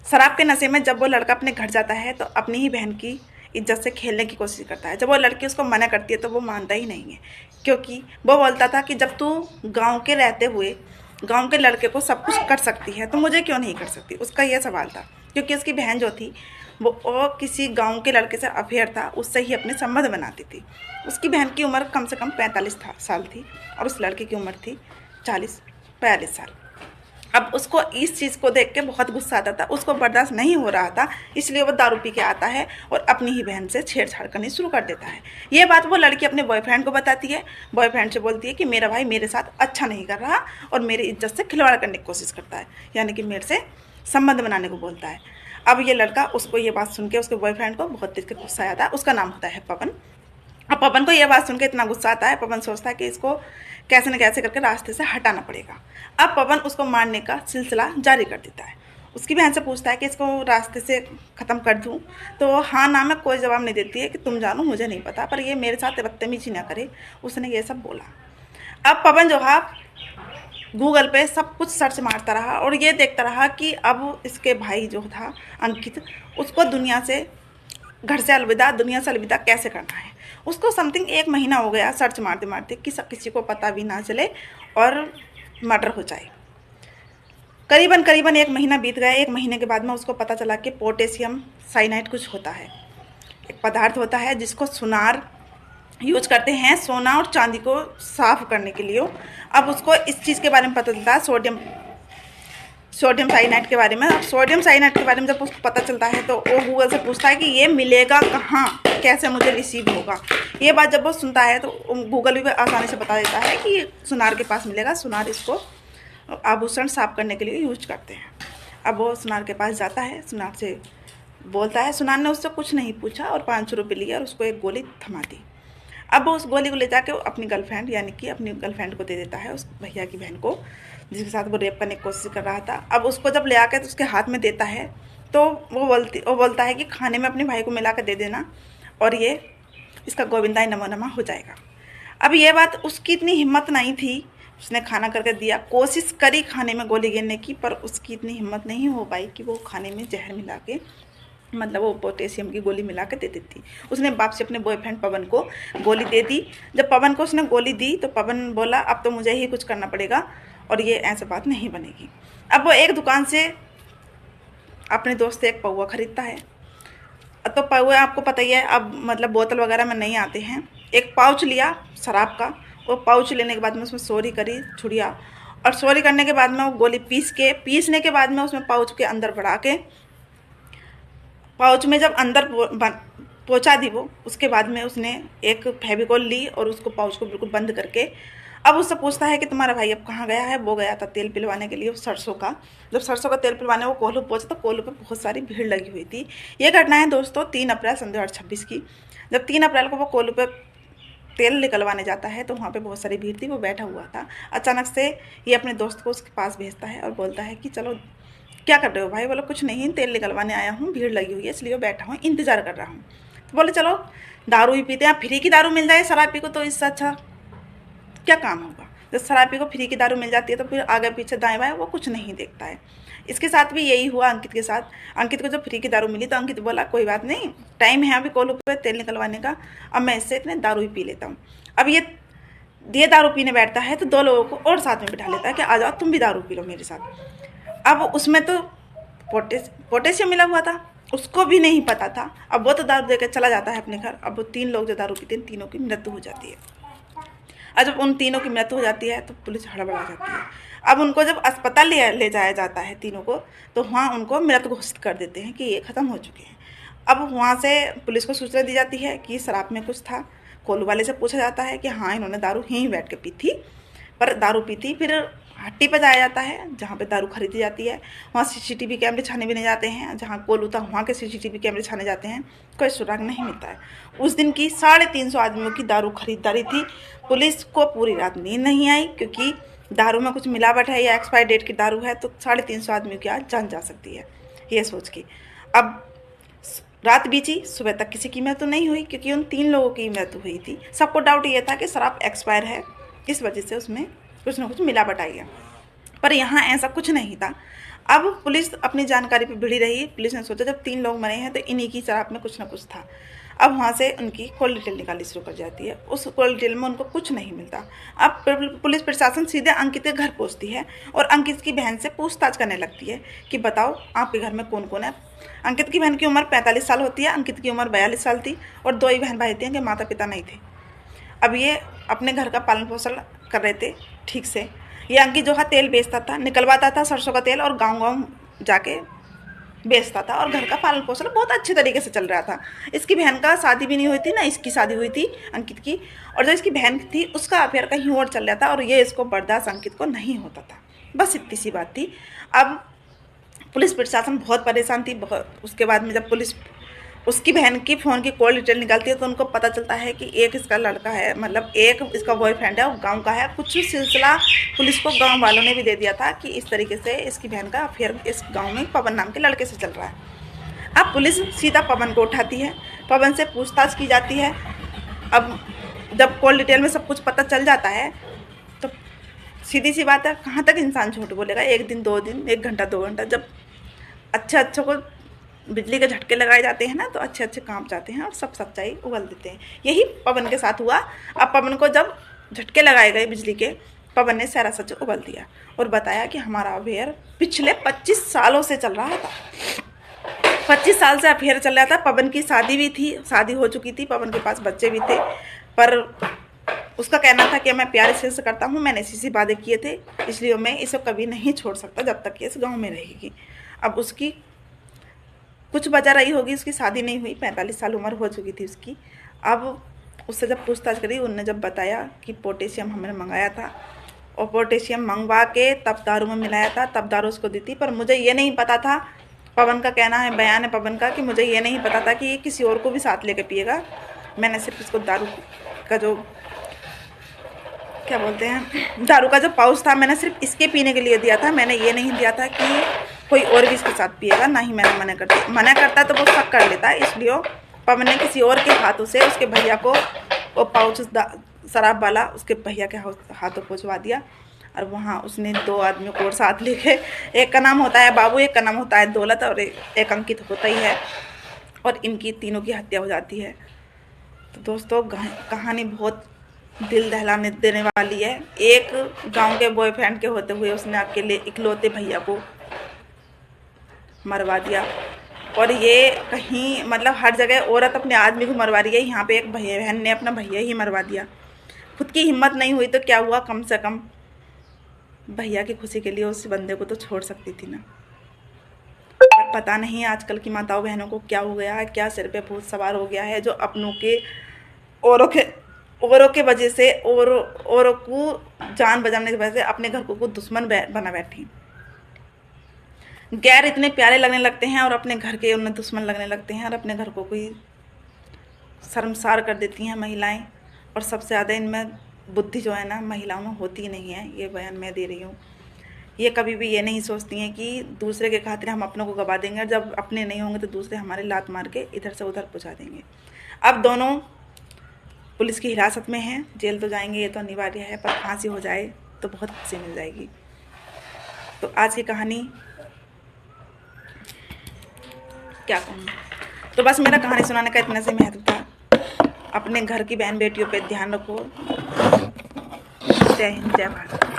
शराब के नशे में जब वो लड़का अपने घर जाता है तो अपनी ही बहन की इज्जत से खेलने की कोशिश करता है। जब वो लड़की उसको मना करती है तो वो मानता ही नहीं है, क्योंकि वो बोलता था कि जब तू गांव के रहते हुए गांव के लड़के को सब कुछ कर सकती है तो मुझे क्यों नहीं कर सकती। उसका ये सवाल था, क्योंकि उसकी बहन जो थी वो किसी गांव के लड़के से अफेयर था, उससे ही अपने संबंध बनाती थी। उसकी बहन की उम्र कम से कम 45 साल थी और उस लड़के की उम्र थी 40-42 साल। अब उसको इस चीज़ को देख के बहुत गुस्सा आता था, उसको बर्दाश्त नहीं हो रहा था, इसलिए वो दारू पी के आता है और अपनी ही बहन से छेड़छाड़ करनी शुरू कर देता है। ये बात वो लड़की अपने बॉयफ्रेंड को बताती है। बॉयफ्रेंड से बोलती है कि मेरा भाई मेरे साथ अच्छा नहीं कर रहा और मेरी इज्जत से खिलवाड़ करने की कोशिश करता है, यानी कि मेरे से संबंध बनाने को बोलता है। अब ये लड़का, उसको ये बात सुन के उसके बॉयफ्रेंड को बहुत तेज गुस्सा आता है। उसका नाम होता है पवन। अब पवन को यह बात सुन के इतना गुस्सा आता है, पवन सोचता है कि इसको कैसे न कैसे करके रास्ते से हटाना पड़ेगा। अब पवन उसको मारने का सिलसिला जारी कर देता है। उसकी बहन से पूछता है कि इसको रास्ते से ख़त्म कर दूं, तो हाँ ना में कोई जवाब नहीं देती है कि तुम जानो मुझे नहीं पता, पर ये मेरे साथ बदतमीजी ना करे, उसने ये सब बोला। अब पवन जो है गूगल पे सब कुछ सर्च मारता रहा और ये देखता रहा कि अब इसके भाई जो था अंकित, उसको दुनिया से, घर से अलविदा, दुनिया से अलविदा कैसे करना है। उसको समथिंग 1 महीना हो गया सर्च मारते मारते कि किसी को पता भी ना चले और मर्डर हो जाए। करीबन 1 महीना बीत गया। 1 महीने के बाद में उसको पता चला कि पोटेशियम साइनाइड कुछ होता है, एक पदार्थ होता है जिसको सुनार यूज करते हैं सोना और चांदी को साफ करने के लिए। अब उसको इस चीज़ के बारे में पता चलता है, सोडियम साइनाइड के बारे में। अब सोडियम साइनाइड के बारे में जब उसको पता चलता है तो वो गूगल से पूछता है कि ये मिलेगा कहाँ, कैसे मुझे रिसीव होगा। ये बात जब वो सुनता है तो गूगल भी आसानी से बता देता है कि सुनार के पास मिलेगा। सुनार इसको आभूषण साफ करने के लिए यूज करते हैं। अब वो सुनार के पास जाता है, सुनार से बोलता है। सुनार ने उससे कुछ नहीं पूछा और 500 रुपये लिया और उसको एक गोली थमा दी। अब वो उस गोली को ले जाके अपनी गर्लफ्रेंड, यानी कि अपनी गर्लफ्रेंड को दे देता है, उस भैया की बहन को, जिसके साथ वो रेप करने की कोशिश कर रहा था। अब उसको जब ले आके तो उसके हाथ में देता है तो वो बोलता है कि खाने में अपने भाई को मिला कर दे देना और ये इसका गोविंदाई नमो नमः हो जाएगा। अब ये बात उसकी इतनी हिम्मत नहीं थी, उसने खाना करके दिया, कोशिश करी खाने में गोली गिरने की, पर उसकी इतनी हिम्मत नहीं हो पाई कि वो खाने में जहर मिला के, मतलब वो पोटेशियम की गोली मिला के दे देती। उसने बाप से अपने बॉयफ्रेंड पवन को गोली दे दी। जब पवन को उसने गोली दी तो पवन बोला अब तो मुझे ही कुछ करना पड़ेगा और ये ऐसे बात नहीं बनेगी। अब वो एक दुकान से अपने दोस्त से एक पौवा खरीदता है। तो पौवा आपको पता ही है, अब मतलब बोतल वगैरह में नहीं आते हैं। एक पाउच लिया शराब का, वो पाउच लेने के बाद में उसमें सोरी करी छुड़िया, और सोरी करने के बाद में वो गोली पीसने के बाद में उसमें पाउच के अंदर बढ़ा के, पाउच में जब अंदर पहुंचा दी वो, उसके बाद में उसने एक फेविकोल ली और उसको पाउच को बिल्कुल बंद करके अब उससे पूछता है कि तुम्हारा भाई अब कहाँ गया है। वो गया था तेल पिलवाने के लिए सरसों का। जब सरसों का तेल पिलवाने वो कोल्हू पहुंचा तो कोल्हू पे बहुत सारी भीड़ लगी हुई थी। ये घटना है दोस्तों 3 अप्रैल सन 2026 की। जब 3 अप्रैल को वो कोल्हू पे तेल निकलवाने जाता है तो वहाँ पे बहुत सारी भीड़ थी, वो बैठा हुआ था। अचानक से ये अपने दोस्त को उसके पास भेजता है और बोलता है कि चलो क्या कर रहे हो भाई। बोलो कुछ नहीं, तेल निकलवाने आया हूँ, भीड़ लगी हुई है इसलिए बैठा हूँ, इंतज़ार कर रहा हूँ। तो बोले चलो दारू ही पीते हैं, फ्री की दारू मिल जाए शराबी को तो इससे अच्छा क्या काम होगा। जब शराबी को फ्री की दारू मिल जाती है तो फिर आगे पीछे दाएं बाएं वो कुछ नहीं देखता है। इसके साथ भी यही हुआ अंकित के साथ। अंकित को जब फ्री की दारू मिली तो अंकित बोला कोई बात नहीं, टाइम है अभी कोल्हू पे तेल निकलवाने का, अब मैं इससे इतने दारू ही पी लेता हूँ। अब ये दारू पीने बैठता है तो 2 लोगों को और साथ में बिठा लेता है कि आ जाओ तुम भी दारू पी लो मेरे साथ। अब उसमें तो पोटेशियम मिला हुआ था, उसको भी नहीं पता था। अब वो तो दारू देकर चला जाता है अपने घर। अब वो 3 लोग जो दारू पीते हैं, तीनों की मृत्यु हो जाती है। और जब उन तीनों की मृत्यु हो जाती है तो पुलिस हड़बड़ा जाती है। अब उनको जब अस्पताल ले जाया जाता है तीनों को, तो वहाँ उनको मृत घोषित कर देते हैं कि ये ख़त्म हो चुके हैं। अब वहाँ से पुलिस को सूचना दी जाती है कि शराब में कुछ था। कोल्हू वाले से पूछा जाता है कि हाँ इन्होंने दारू यहीं बैठ के पी थी, पर दारू पी थी। फिर हट्टी पर जाया जाता है जहाँ पे दारू खरीदी जाती है। वहाँ सीसीटीवी कैमरे छाने भी नहीं जाते हैं, जहाँ कोल्हू था वहाँ के सीसीटीवी कैमरे छाने जाते हैं, कोई सुराग नहीं मिलता है। उस दिन की 350 आदमियों की दारू खरीदारी थी। पुलिस को पूरी रात नींद नहीं आई, क्योंकि दारू में कुछ मिलावट है या एक्सपायर डेट की दारू है तो 350 आदमियों की आज जान जा सकती है, ये सोच के। अब रात बीती, सुबह तक किसी की मृत्यु नहीं हुई, क्योंकि उन 3 लोगों की मृत्यु हुई थी। सबको डाउट ये था कि शराब एक्सपायर है, इस वजह से उसमें कुछ ना कुछ मिलावट आई है, पर यहाँ ऐसा कुछ नहीं था। अब पुलिस अपनी जानकारी पे भिड़ी रही। पुलिस ने सोचा जब 3 लोग मरे हैं तो इन्हीं की शराब में कुछ ना कुछ था। अब वहाँ से उनकी कॉल डिटेल निकालनी शुरू कर जाती है। उस कॉल डिटेल में उनको कुछ नहीं मिलता। अब पुलिस प्रशासन सीधे अंकित के घर पहुँचती है और अंकित की बहन से पूछताछ करने लगती है कि बताओ आपके घर में कौन कौन है। अंकित की बहन की उम्र 45 साल होती है, अंकित की उम्र 42 साल थी और 2 ही बहन भाई थे, इनके माता पिता नहीं थे। अब ये अपने घर का पालन पोषण कर रहे थे ठीक से। ये अंकित जो है तेल बेचता था, निकलवाता था सरसों का तेल और गाँव जाके बेचता था और घर का पालन पोषण बहुत अच्छे तरीके से चल रहा था। इसकी बहन का शादी भी नहीं हुई थी, ना इसकी शादी हुई थी अंकित की, और जो इसकी बहन थी उसका अफेयर कहीं और चल रहा था और ये इसको बर्दाश्त अंकित को नहीं होता था। बस इतनी सी बात थी। अब पुलिस प्रशासन बहुत परेशान थी। उसके बाद में जब पुलिस उसकी बहन की फ़ोन की कॉल डिटेल निकालती है तो उनको पता चलता है कि एक इसका लड़का है, मतलब एक इसका बॉयफ्रेंड है, वो गांव का है। कुछ सिलसिला पुलिस को गांव वालों ने भी दे दिया था कि इस तरीके से इसकी बहन का अफेयर इस गांव में पवन नाम के लड़के से चल रहा है। अब पुलिस सीधा पवन को उठाती है, पवन से पूछताछ की जाती है। अब जब कॉल डिटेल में सब कुछ पता चल जाता है तो सीधी सी बात है, कहाँ तक इंसान झूठ बोलेगा। 1 दिन 2 दिन, 1 घंटा 2 घंटा, जब अच्छे को बिजली के झटके लगाए जाते हैं ना तो अच्छे कांप जाते हैं और सब सच्चाई उगल देते हैं। यही पवन के साथ हुआ। अब पवन को जब झटके लगाए गए बिजली के, पवन ने सारा सच उगल दिया और बताया कि हमारा अफेयर पिछले 25 सालों से चल रहा था। 25 साल से अफेयर चल रहा था। पवन की शादी भी थी, शादी हो चुकी थी, पवन के पास बच्चे भी थे, पर उसका कहना था कि मैं प्यार इससे करता हूँ, मैंने इसी से वादे किए थे, इसलिए मैं इसे कभी नहीं छोड़ सकता जब तक ये इस गाँव में रहेगी। अब उसकी कुछ वजह रही होगी, उसकी शादी नहीं हुई, 45 साल उम्र हो चुकी थी उसकी। अब उससे जब पूछताछ करी, उनने जब बताया कि पोटेशियम हमने मंगाया था और पोटेशियम मंगवा के तब दारू में मिलाया था, तब दारू उसको दी थी। पर मुझे ये नहीं पता था, पवन का कहना है, बयान है पवन का, कि मुझे ये नहीं पता था कि ये किसी और को भी साथ लेके पिएगा। मैंने सिर्फ इसको दारू का जो क्या बोलते हैं, दारू का जो पाउच था, मैंने सिर्फ इसके पीने के लिए दिया था। मैंने ये नहीं दिया था कि कोई और भी इसके साथ पिएगा, ना ही मैंने मना करता तो वो शक कर लेता। इसलिए पवन ने किसी और के हाथों से उसके भैया को वो पाउच शराब वाला उसके भैया के हाथों पहुँचवा दिया। और वहाँ उसने 2 आदमियों को और साथ लेके, एक का नाम होता है बाबू, एक का नाम होता है दौलत और एक अंकित होता ही है, और इनकी तीनों की हत्या हो जाती है। तो दोस्तों कहानी बहुत दिल दहलाने देने वाली है। एक गांव के बॉयफ्रेंड के होते हुए उसने अकेले इकलौते भैया को मरवा दिया। और ये कहीं मतलब हर जगह औरत अपने आदमी को मरवा रही है, यहाँ पे एक बहन ने अपना भैया ही मरवा दिया। खुद की हिम्मत नहीं हुई तो क्या हुआ, कम से कम भैया की खुशी के लिए उस बंदे को तो छोड़ सकती थी ना। पर पता नहीं आजकल की माताओं बहनों को क्या हो गया है, क्या सिर पे भूत सवार हो गया है, जो अपनों के औरों के वजह से औरों को जान बचाने की वजह से अपने घर को दुश्मन बना बैठी। गैर इतने प्यारे लगने लगते हैं और अपने घर के उन्हें दुश्मन लगने लगते हैं और अपने घर को कोई शर्मसार कर देती हैं महिलाएं। और सबसे ज़्यादा इनमें बुद्धि जो है ना महिलाओं में होती नहीं है, ये बयान मैं दे रही हूँ। ये कभी भी ये नहीं सोचती हैं कि दूसरे के खातिर हम अपनों को गवा देंगे और जब अपने नहीं होंगे तो दूसरे हमारे लात मार के इधर से उधर पहुँचा देंगे। अब दोनों पुलिस की हिरासत में हैं, जेल तो जाएंगे ये तो अनिवार्य है, पर फांसी हो जाए तो बहुत खुशी मिल जाएगी। तो आज की कहानी क्या कहूँ, तो बस मेरा कहानी सुनाने का इतना से महत्व था। अपने घर की बहन बेटियों पे ध्यान रखो। जय हिंद, जय भारत।